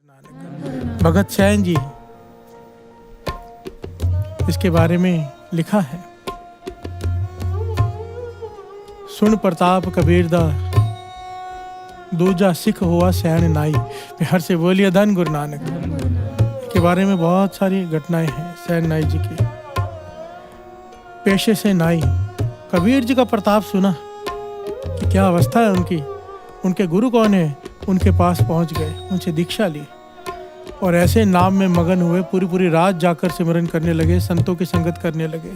नानक। भगत San जी, इसके बारे में लिखा है, सुन प्रताप कबीर दा दूजा सिख हुआ सैन नाई। बिहार से बोलिए धन गुरु नानक। के बारे में बहुत सारी घटनाएं हैं सैन नाई जी की। पेशे से नाई, कबीर जी का प्रताप सुना कि क्या अवस्था है उनकी, उनके गुरु कौन है, उनके पास पहुंच गए, उनसे दीक्षा ली और ऐसे नाम में मगन हुए, पूरी पूरी रात जाकर सिमरन करने लगे, संतों की संगत करने लगे,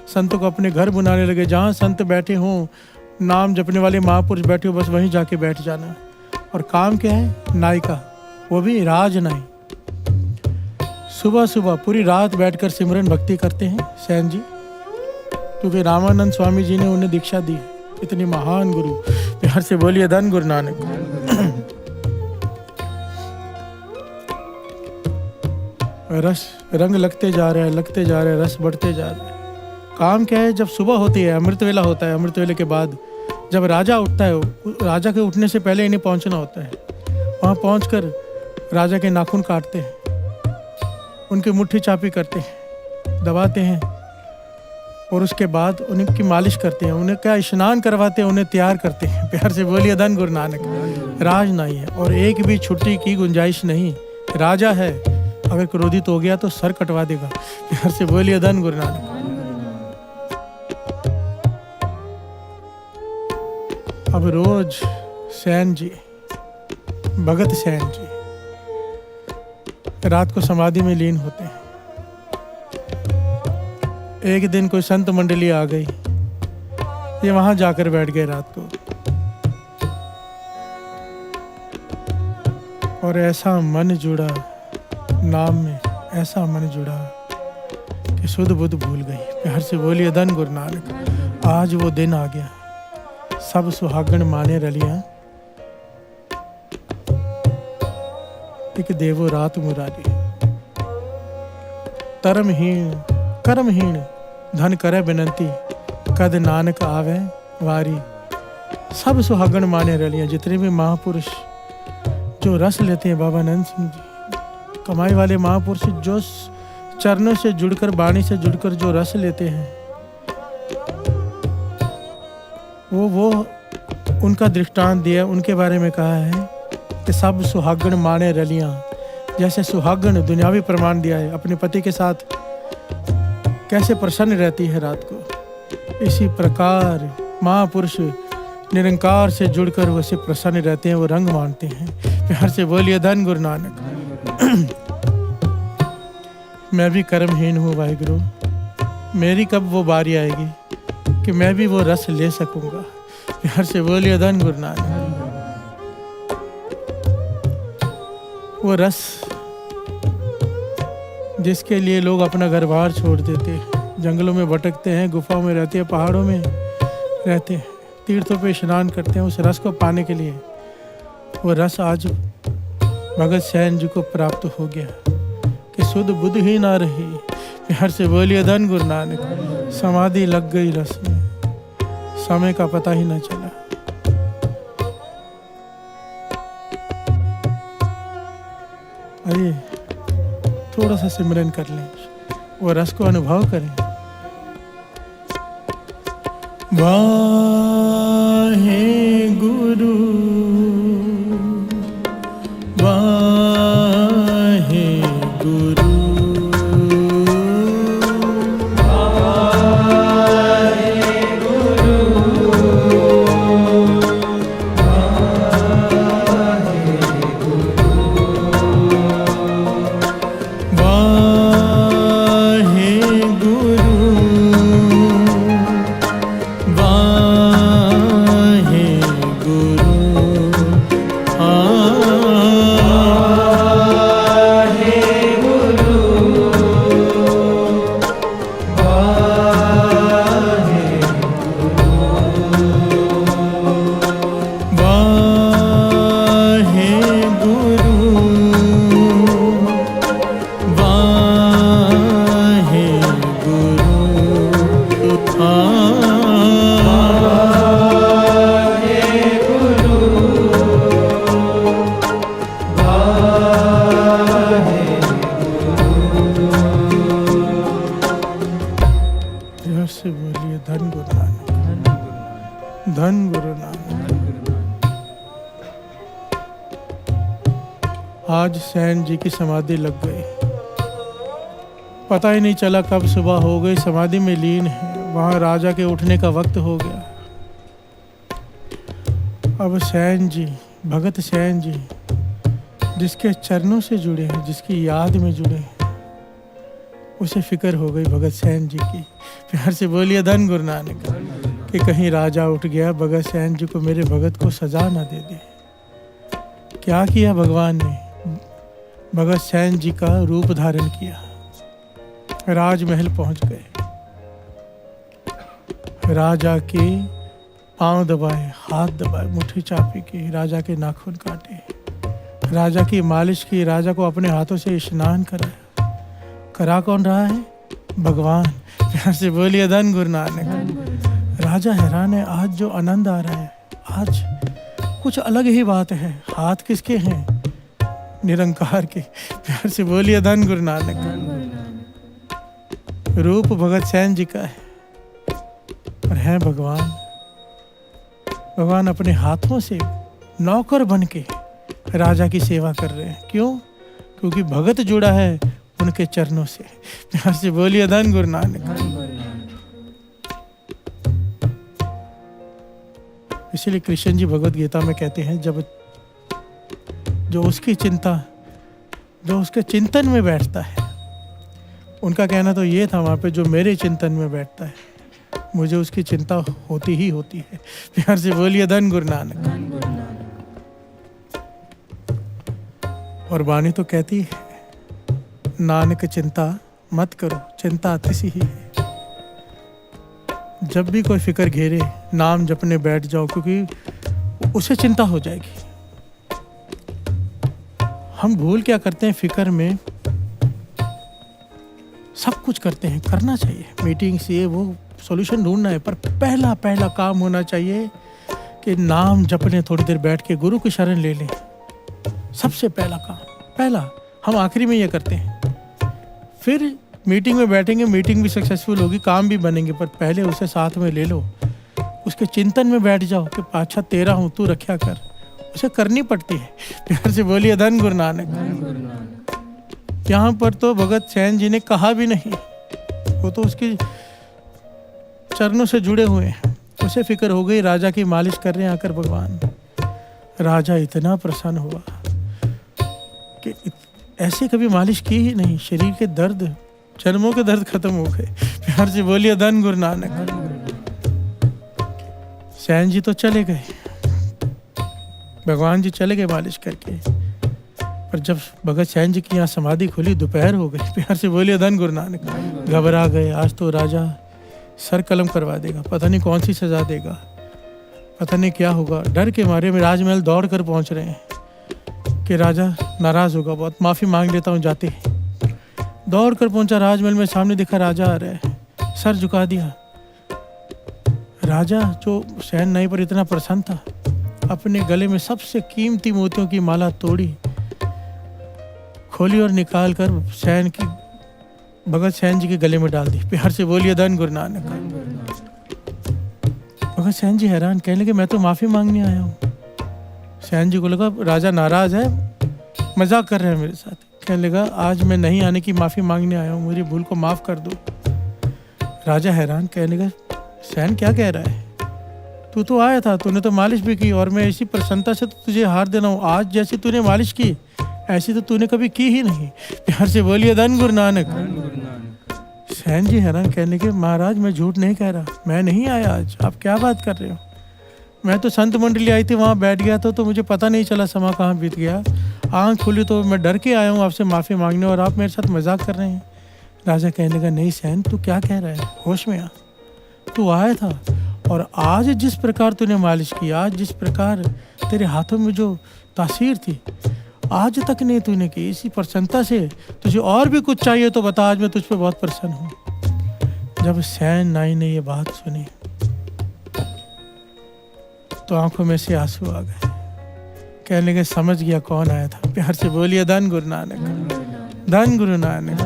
संतों को अपने घर बुलाने लगे। जहाँ संत बैठे हों, नाम जपने वाले महापुरुष बैठे हो, बस वहीं जाके बैठ जाना। और काम क्या है, नाई का, वो भी राज नाई। सुबह सुबह पूरी रात बैठकर सिमरन भक्ति करते हैं सैन जी, क्योंकि रामानंद स्वामी जी ने उन्हें दीक्षा दी। इतनी महान गुरु। बिहार से बोलिए धन गुरु नानक। रस रंग लगते जा रहे हैं, लगते जा रहे हैं, रस बढ़ते जा रहे हैं। काम क्या है, जब सुबह होती है, अमृत वेला होता है, अमृत वेले के बाद जब राजा उठता है, राजा के उठने से पहले इन्हें पहुंचना होता है। वहां पहुंचकर राजा के नाखून काटते हैं, उनकी मुट्ठी चापी करते हैं, दबाते हैं और उसके बाद उनकी मालिश करते हैं, उन्हें क्या स्नान करवाते हैं, उन्हें तैयार करते हैं। प्यार से बोलिए धन गुरु नानक। राज नहीं है और एक भी छुट्टी की गुंजाइश नहीं। राजा है, अगर क्रोधित हो गया तो सर कटवा देगा। प्यार से बोलिए धन गुरु नानक। अब रोज सैन जी, भगत सैन जी रात को समाधि में लीन होते हैं। एक दिन कोई संत मंडली आ गई, ये वहां जाकर बैठ गए रात को, और ऐसा मन जुड़ा नाम में, ऐसा मन जुड़ा कि शुद्ध बुद्ध भूल गई। प्यार से बोलिए धन गुरु नानक। आज वो दिन आ गया, सब सुहागण माने रलियां, एक देवो रात मुरारी। तरमहीन कर्महीन धन करे बिनती, कद नानक आवे वारी। सब सुहागण माने रलियां, जितने भी महापुरुष जो रस लेते हैं, बाबा नंद सिंह जी कमाई वाले महापुरुष, जो चरणों से जुड़कर, वाणी से जुड़कर जो रस लेते हैं, वो उनका दृष्टांत दिया। उनके बारे में कहा है कि सब सुहागण माने रलियां। जैसे सुहागण दुनियावी प्रमाण दिया है, अपने पति के साथ कैसे प्रसन्न रहती है रात को, इसी प्रकार महापुरुष निरंकार से जुड़कर वैसे प्रसन्न रहते हैं, वो रंग मानते हैं। प्यार से बोलिए धन गुरु नानक। मैं भी कर्महीन हूँ वाहिगुरु, मेरी कब वो बारी आएगी कि मैं भी वो रस ले सकूंगा। प्यार से बोलिए धन गुरु नानक। वो रस जिसके लिए लोग अपना घर बार छोड़ देते हैं, जंगलों में भटकते हैं, गुफाओं में रहते हैं, पहाड़ों में रहते हैं, तीर्थों पे स्नान करते हैं, उस रस को पाने के लिए, वो रस आज भगत सैन जी को प्राप्त हो गया कि शुद्ध बुद्ध ही ना रही। प्यार से बोलिए धन गुरु नानक। समाधि लग गई रस में, समय का पता ही न चला। आइए थोड़ा सा सिमरन कर लें, वो रस को अनुभव करें। वाहे गुरु वाहे गुरु आज सैन जी की समाधि लग गई। पता ही नहीं चला कब सुबह हो गई, समाधि में लीन है। वहाँ राजा के उठने का वक्त हो गया। अब सैन जी, भगत सैन जी, जिसके चरणों से जुड़े हैं, जिसकी याद में जुड़े हैं, उसे फिक्र हो गई भगत सैन जी की। प्यार से बोलिए धन गुरु नानक, कि कहीं राजा उठ गया, भगत सैन जी को, मेरे भगत को सजा ना दे दे। क्या किया भगवान ने? भगत सैन जी का रूप धारण किया, राजमहल पहुंच गए। राजा के पांव दबाए, हाथ दबाए, मुट्ठी चापी की, राजा के नाखून काटे, राजा की मालिश की, राजा को अपने हाथों से स्नान कराया। करा कौन रहा है? भगवान। प्यार से बोलिए धन गुरु नानक। राजा हैरान है, आज जो आनंद आ रहा है, आज कुछ अलग ही बात है। हाथ किसके हैं? निरंकार के। प्यार से बोलिए धन गुरु नानक। रूप भगत सैन जी का है, और है भगवान। भगवान अपने हाथों से नौकर बन के राजा की सेवा कर रहे हैं। क्यों? क्योंकि भगत जुड़ा है उनके चरणों से। प्यार से बोलिए धन गुरु नानक। इसलिए कृष्ण जी भगवत गीता में कहते हैं, जब जो उसकी चिंता, जो उसके चिंतन में बैठता है, उनका कहना तो ये था वहाँ पे, जो मेरे चिंतन में बैठता है, मुझे उसकी चिंता होती ही होती है। प्यार से बोलिए धन गुरु नानक। और वाणी तो कहती है, नानक चिंता मत करो, चिंता अतिशि ही है। जब भी कोई फिक्र घेरे, नाम जपने बैठ जाओ, क्योंकि उसे चिंता हो जाएगी। हम भूल क्या करते हैं फिक्र में? सब कुछ करते हैं, करना चाहिए, मीटिंग्स ये वो, सॉल्यूशन ढूंढना है, पर पहला काम होना चाहिए कि नाम जपने, थोड़ी देर बैठ के गुरु की शरण ले लें। सबसे पहला काम, पहला। हम आखिरी में ये करते हैं, फिर मीटिंग में बैठेंगे, मीटिंग भी सक्सेसफुल होगी, काम भी बनेंगे, पर पहले उसे साथ में ले लो, उसके चिंतन में बैठ जाओ कि अच्छा तेरा हूँ, तू रक्षा कर। उसे करनी पड़ती है। प्यार से बोलिए धन गुरु नानक। यहाँ पर तो भगत सैन जी ने कहा भी नहीं, वो तो उसकी चरणों से जुड़े हुए हैं। उसे फिक्र हो गई, राजा की मालिश कर रहे हैं आकर भगवान। राजा इतना प्रसन्न हुआ कि ऐसे कभी मालिश की ही नहीं। शरीर के दर्द, चर्मों के दर्द खत्म हो गए। प्यार से बोलिए धन गुरु नानक। सैन जी तो चले गए, भगवान जी चले गए मालिश करके, पर जब भगत सैन जी की यहाँ समाधि खुली, दोपहर हो गई। प्यार से बोलिए धन गुरु नानक। घबरा गए, आज तो राजा सर कलम करवा देगा, पता नहीं कौन सी सजा देगा, पता नहीं क्या होगा। डर के मारे में राजमहल दौड़ कर पहुंच रहे हैं कि राजा नाराज होगा बहुत, माफ़ी मांग लेता हूँ जाते। दौड़ कर पहुंचा राजमहल में, सामने देखा राजा आ रहा है, सर झुका दिया। राजा जो सैन नाई पर इतना प्रसन्न था, अपने गले में सबसे कीमती मोतियों की माला तोड़ी, खोली और निकाल कर सैन की, भगत सैन जी के गले में डाल दी। प्यार से बोलिए धन गुरु नानक। भगत सैन जी हैरान, कहने लगे मैं तो माफ़ी मांगने आया हूँ। सैन जी को लगा राजा नाराज है, मजाक कर रहे हैं मेरे साथ। कहने लगा आज मैं नहीं आने की माफ़ी मांगने आया हूँ, मेरी भूल को माफ़ कर दो। राजा हैरान, कहने लगा सैन क्या कह रहा है? तू तो आया था, तूने तो मालिश भी की, और मैं इसी प्रसन्नता से तो तुझे हार देना हूँ। आज जैसी तूने मालिश की, ऐसी तो तूने कभी की ही नहीं। प्यार से बोलिए धन गुरु नानक। सैन जी हैरान, कहने के महाराज मैं झूठ नहीं कह रहा, मैं नहीं आया आज, आप क्या बात कर रहे हो? मैं तो संत मंडली आई थी, वहाँ बैठ गया था, तो मुझे पता नहीं चला समय कहाँ बीत गया। आँख खुली तो मैं डर के आया हूँ आपसे माफ़ी मांगने, और आप मेरे साथ मजाक कर रहे हैं। राजा कहने लगा नहीं सैन, तू क्या कह रहा है? होश में आ, तू आया था, और आज जिस प्रकार तूने मालिश की, आज जिस प्रकार तेरे हाथों में जो तासीर थी, आज तक नहीं तूने की। इसी प्रसन्नता से तुझे और भी कुछ चाहिए तो बता, आज मैं तुझ पे बहुत प्रसन्न हूँ। जब सैन नाई ने ये बात सुनी तो आंखों में से आंसू आ गए। कहने लगे समझ गया कौन आया था। प्यार से बोलिए धन गुरु नानक, धन गुरु नानक।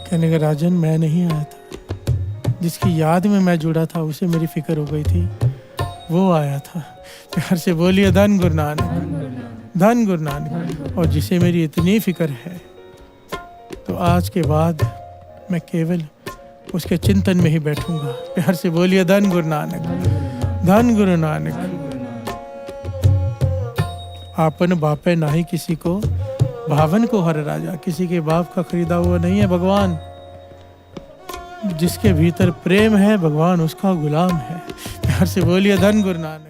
कहने लगे राजन मैं नहीं आया था, जिसकी याद में मैं जुड़ा था उसे मेरी फिक्र हो गई थी, वो आया था। प्यार से बोलिए धन गुरु नानक, धन गुरु नानक। और जिसे मेरी इतनी फिक्र है, तो आज के बाद मैं केवल उसके चिंतन में ही बैठूंगा। प्यार से बोलिए धन गुरु नानक, धन गुरु नानक। आपन बापे नाही किसी को, भावन को हर राजा। किसी के बाप का खरीदा हुआ नहीं है भगवान। जिसके भीतर प्रेम है, भगवान उसका गुलाम है। प्यार से बोलिए धन गुरु नानक।